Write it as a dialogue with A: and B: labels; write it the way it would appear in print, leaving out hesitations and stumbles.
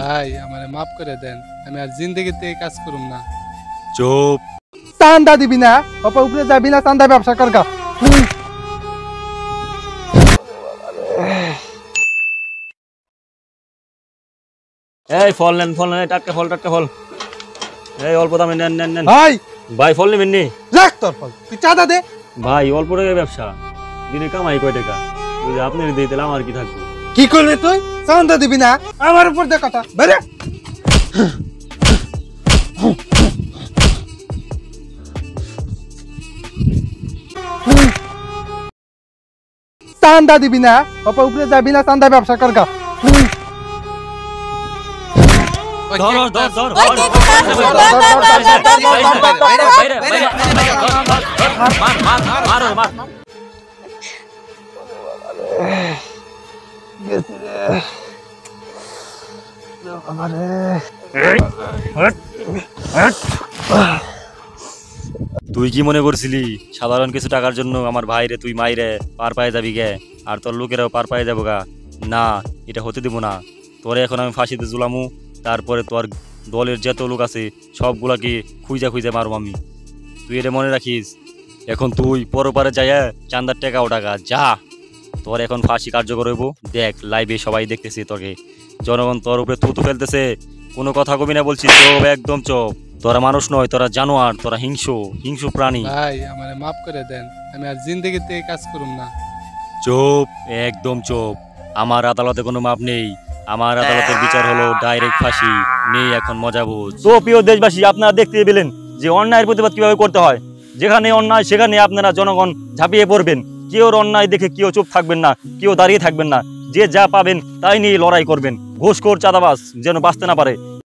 A: ভাই আমারে মাফ করে দেন, আমি আর জিন্দেগিতে এই কাজ করুম না।
B: চুপ।
C: চান্দা দিবি না, বাবা উপরে যাবি না, চান্দা ব্যবসা করগা।
B: এই ফল নেন, ফল নেন, টাটকা ফল, টাটকা ফল। এই অল্প দামে নেন, নেন, নেন।
C: ভাই
B: ভাই ফল নেবেন নি?
C: রাখ তোর ফল, তুই চাঁদা দে।
B: ভাই অল্প টাকার ব্যবসা, দিনে কামাই কয় টাকা? যদি আপনি দিয়ে দিলে আমার কি থাকবে?
C: কি করবি তুই? চান্দা দিবি না, আমার উপর দে কথা বেরে। চান্দা দিবি না, বাবা উপরে যাবি না, চান্দা ব্যবসা করগা।
B: ধর ধর ধর তুই কি মনে করছিলি সাধারণ কিছু টাকার জন্য আমার ভাইরে তুই মাইরে পার পায়ে যাবি গে, আর তোর লোকেরাও পার পায়ে যাবো গা? না, এটা হতে দিব না। তোরে এখন আমি ফাঁসিতে ঝুলামু, তারপরে তোর দলের যত লোক আছে সবগুলাকে খুঁজা খুঁজা মারবো আমি। তুই এটা মনে রাখিস। এখন তুই পরপারে যাইয়া চান্দার টাকাও টাকা যা, তোর এখন ফাঁসি কার্যকর হইব। দেখ লাইভে সবাই দেখতেছে তোকে, জনগণ তোর উপরে থুতু ফেলতেছে। কোনো কথা কবি না বলছিস, চোপ একদম চোপ। তোরা মানুষ নয়, তোরা জানোয়ার, তোরা হিংস্র প্রাণী।
A: ভাই আমারে মাফ করে দেন, আমি আর জিন্দেগিতে এই কাজ করুম না।
B: চুপ, একদম চুপ। আমার আদালতে কোনো মাপ নেই, আমার আদালতের বিচার হলো ডাইরেক্ট ফাঁসি। নেই এখন মজা বুঝ। তো প্রিয় দেশবাসী, আপনারা দেখতে পেলেন যে অন্যায়ের প্রতিবাদ কিভাবে করতে হয়। যেখানে অন্যায় সেখানে আপনারা জনগণ ঝাঁপিয়ে পড়বেন। কেউ অন্যায় দেখে কেউ চুপ থাকবেন না, কেউ দাঁড়িয়ে থাকবেন না। যে যা পাবেন তাই নিয়ে লড়াই করবেন। ঘুষখোর চাঁদাবাজ যেন বাঁচতে না পারে।